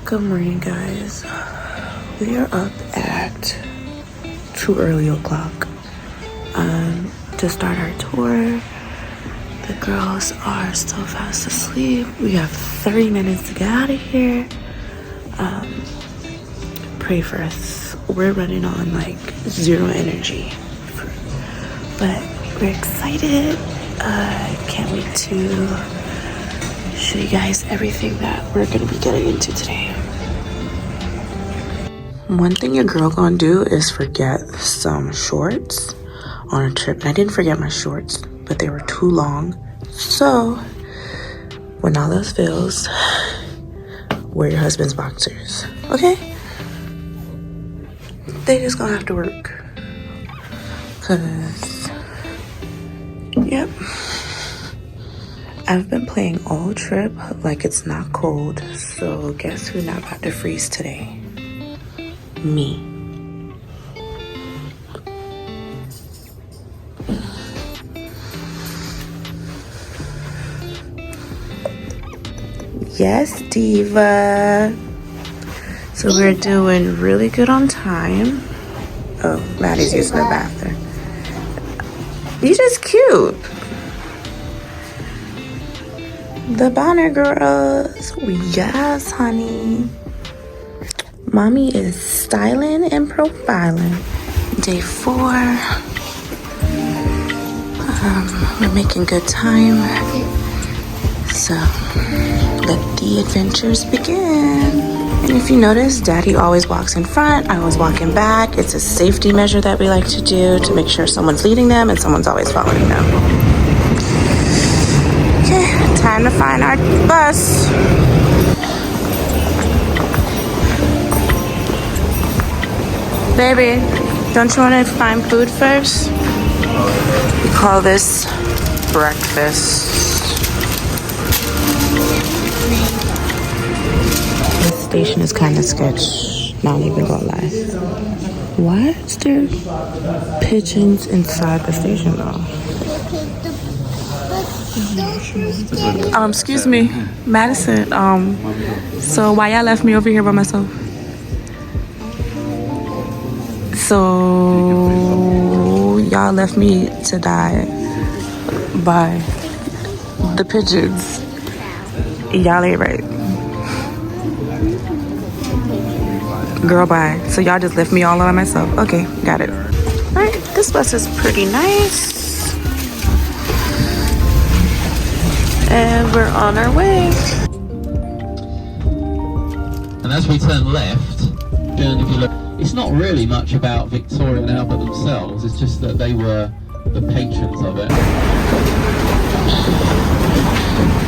Good morning, guys. We are up at too early o'clock to start our tour. The girls are still fast asleep. We have 30 minutes to get out of here. Pray for us. We're running on like zero energy, but we're excited. Can't wait to show you guys everything that we're gonna be getting into today. One thing your girl gonna do is forget some shorts on a trip. And I didn't forget my shorts, but they were too long. So when all else fails, wear your husband's boxers, okay? They just gonna have to work. Cause, yep. I've been playing all trip like it's not cold. So guess who's not about to freeze today? Me. Yes, diva. So we're doing really good on time. Oh, Maddie's using the bathroom. You just cute. The Bonner girls. Yes, honey. Mommy is styling and profiling. Day 4. We're making good time. So let the adventures begin. And if you notice, Daddy always walks in front. I always walk in back. It's a safety measure that we like to do to make sure someone's leading them and someone's always following them. Okay, time to find our bus. Baby, don't you want to find food first? We call this breakfast. This station is kind of sketch. Not even gonna lie. Why is there pigeons inside the station though? Excuse me, Madison. So why y'all left me over here by myself? So y'all left me to die by the pigeons. Y'all ain't right. Girl, bye. So y'all just left me all by myself. Okay, got it. Alright, this bus is pretty nice. And we're on our way. And as we turn left, and if you look, it's not really much about Victoria and Albert themselves, it's just that they were the patrons of it.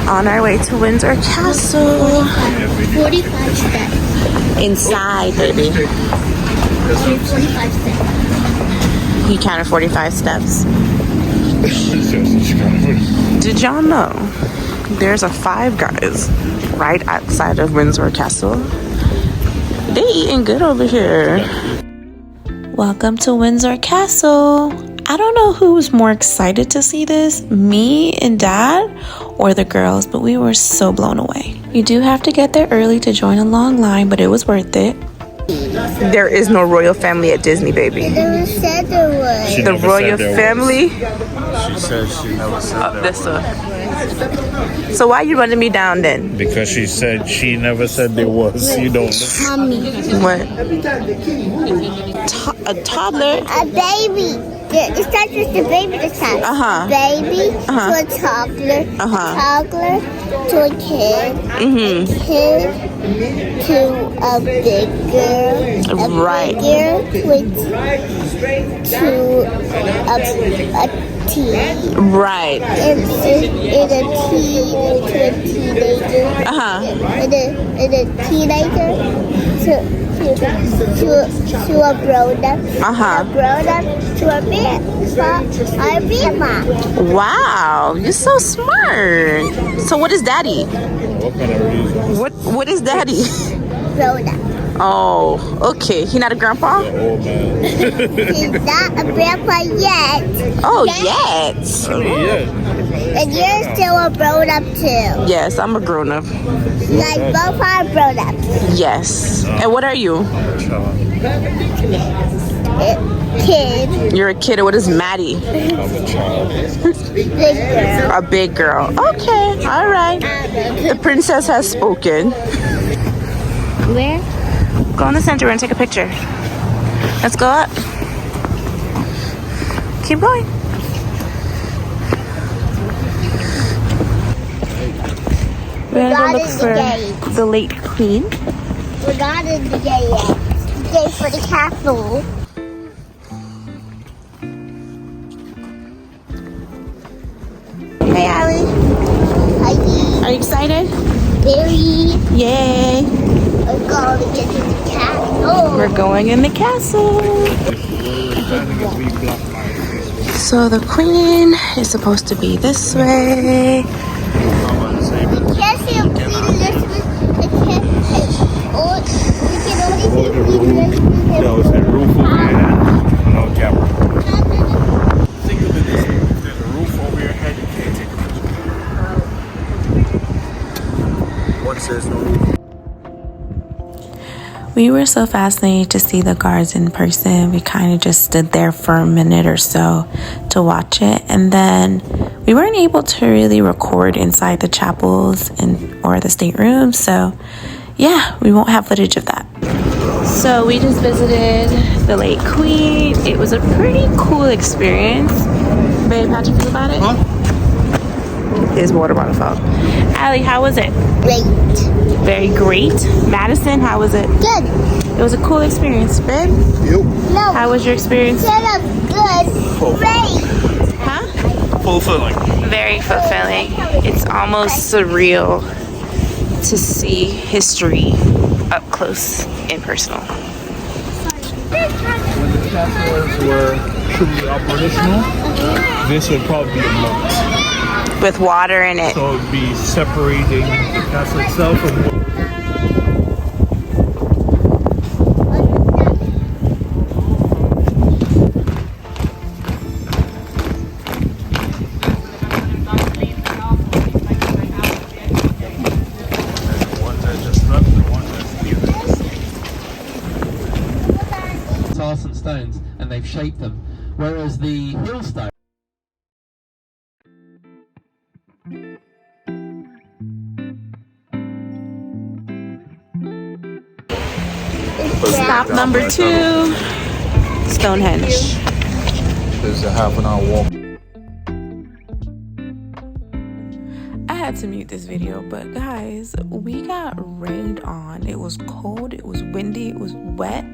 On our way to Windsor Castle. 45 steps. Inside, baby. 45 steps. He counted 45 steps. Did y'all know there's a Five Guys right outside of Windsor Castle? They eating good over here. Welcome to Windsor Castle. I don't know who was more excited to see this, me and Dad or the girls, but we were so blown away. You do have to get there early to join a long line, but it was worth it. There is no royal family at Disney, baby. They said there was. The royal family? She said she never said there This was. one. So why you running me down then? Because she said she never said there was. You don't listen. Mommy. What? A toddler? A baby. It's not just a baby this time. Uh-huh. Baby Uh-huh. to a toddler. Uh-huh. Toddler to a kid. Mm-hmm. Kid to a big girl. A Right. big girl to a teen. Right. And a teen to a teenager. Uh-huh. And a teenager to a grown up. Uh-huh. A grown up to a grandma. Wow, you're so smart. So what is daddy? What kind of reason? What is daddy? Grown up. Oh, okay. He not a grandpa? Oh man. He's not a grandpa yet. Oh, yet. Yeah. And you're still a grown up too. Yes, I'm a grown up. Like both are grown ups. Yes. And what are you? Kid. You're a kid. What is Maddie? Big girl. A big girl. Okay. All right. The princess has spoken. Where? Go in the center and take a picture. Let's go up. Keep going. We're gonna go look for the late queen. We're not in the gate yet. Gate for the castle. Hey, Allie. Hi. Are you excited? Very. Yay. We're going to get to the castle. We're going in the castle. So the queen is supposed to be this way. Can't see a Queen Elizabeth. We can only see Queen Elizabeth. Yo, it's that roof over your head. No camera. Think of it this way. If there's a roof over your head, you can't take a picture. Once there's no roof. We were so fascinated to see the guards in person. We kind of just stood there for a minute or so to watch it. And then we weren't able to really record inside the chapels or the staterooms. So yeah, we won't have footage of that. So we just visited the late queen. It was a pretty cool experience. Babe, how'd you feel about it? His water bottle fell. Allie, how was it? Great. Very great. Madison, how was it? Good. It was a cool experience, babe. No. How was your experience? Shut up. Good. Great. Huh? Fulfilling. Very fulfilling. It's almost surreal to see history up close and personal. When the castles were truly operational, this would probably be a moat. With water in it. So it would be separating the castle itself from and stones, and they've shaped them, whereas the hill stone Stop number 2, Stonehenge. there's a half an hour walk. I had to mute this video, but guys, we got rained on. It was cold, it was windy, it was wet,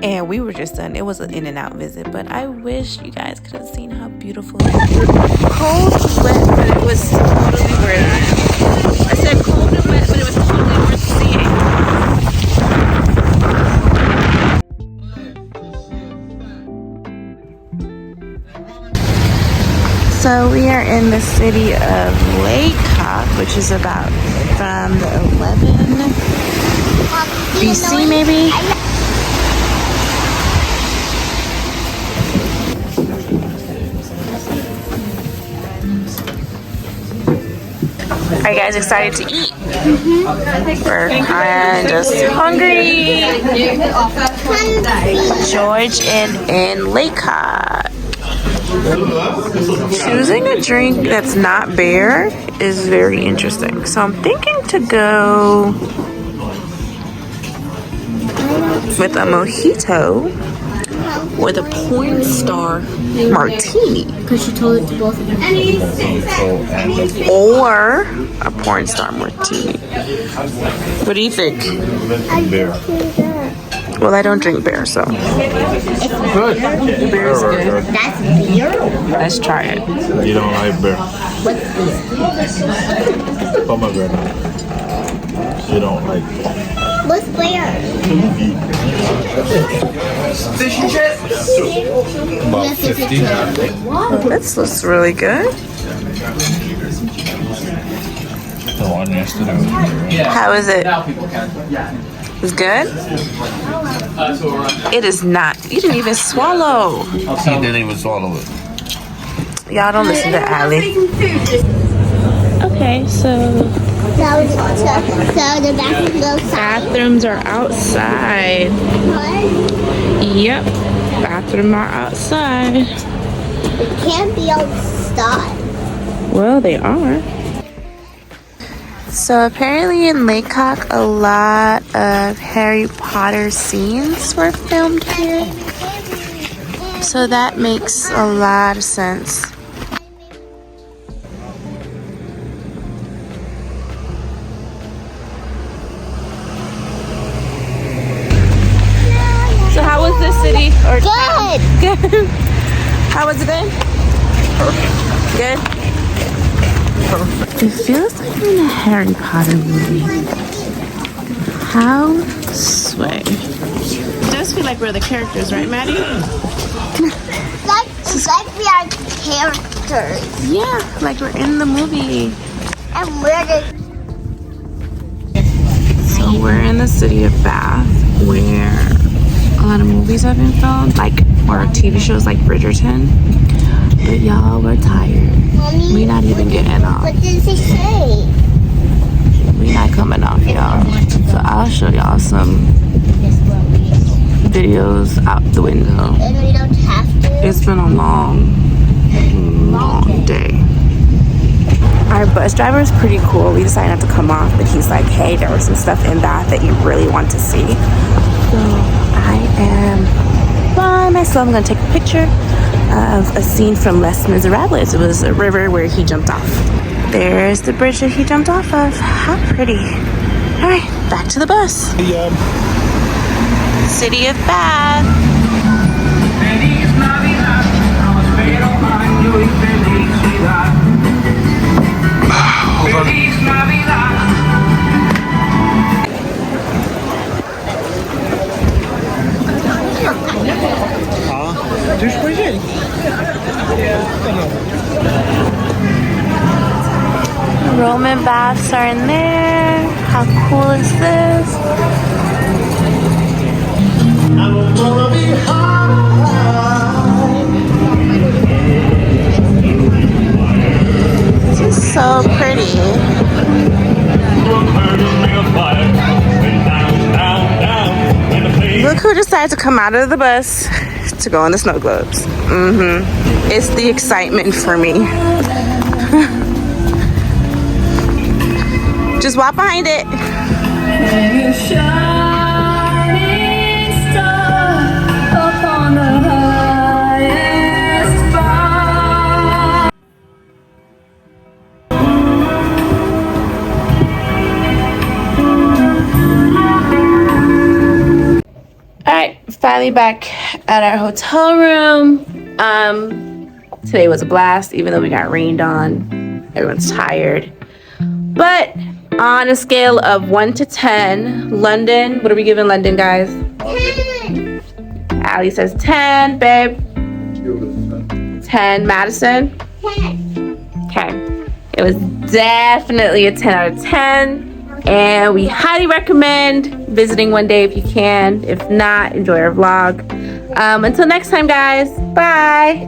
and we were just done. It was an in and out visit, but I wish you guys could have seen how beautiful it was. Cold, wet, but it was totally worth it. I said cold and wet, but it was totally worth seeing. So we are in the city of Lacock, which is about from the 11 BC maybe. Are you guys excited to eat? I'm just hungry. George in Lacock. Choosing a drink that's not beer is very interesting. So I'm thinking to go with a mojito or the porn star martini. Because she told it to both of them. Or a porn star martini. What do you think? Beer. Well, I don't drink beer, so. Good. Beer is good. That's beer? Let's try it. You don't like beer. What's beer? Pomegranate. You don't like What's beer? fish and chips. about 50. This looks really good. The one yesterday. How is it? Now people can. It's good? It is not. You didn't even swallow. He didn't even swallow it. Y'all don't listen to Allie. Okay, so So the bathroom goes Bathrooms are outside. What? Yep, bathrooms are outside. It can't be outside. Well, they are. So apparently in Lacock, a lot of Harry Potter scenes were filmed here. So that makes a lot of sense. So how was this city? Or Good. Good. How was it good? Good. It feels like we're in a Harry Potter movie. How sway. It does feel like we're the characters, right, Maddie? Like we are characters. Yeah, like we're in the movie. And we're the... So we're in the city of Bath, where a lot of movies have been filmed, like, or TV shows like Bridgerton. But y'all, we're tired. Mommy, We're not even getting off. what does it say? We're not coming off, y'all. So I'll show y'all some videos out the window. And we don't have to. It's been a long day. Our bus driver is pretty cool. We decided not to come off, but he's like, hey, there was some stuff in that you really want to see. So I am by myself. I'm gonna take a picture of a scene from Les Miserables. It was a river where he jumped off. There's the bridge that he jumped off of. How pretty. All right, back to the bus. City of Bath. Roman baths are in there. How cool is this? This is so pretty. Look who decided to come out of the bus to go on the snow globes. It's the excitement for me. Just walk behind it. Alright, finally back at our hotel room. Today was a blast, even though we got rained on. Everyone's tired. But on a scale of 1 to 10, London, what are we giving London, guys? 10. Allie says 10, babe. 10, Madison? 10. Okay. It was definitely a 10 out of 10. And we highly recommend visiting one day if you can. If not, enjoy our vlog. Until next time, guys. Bye.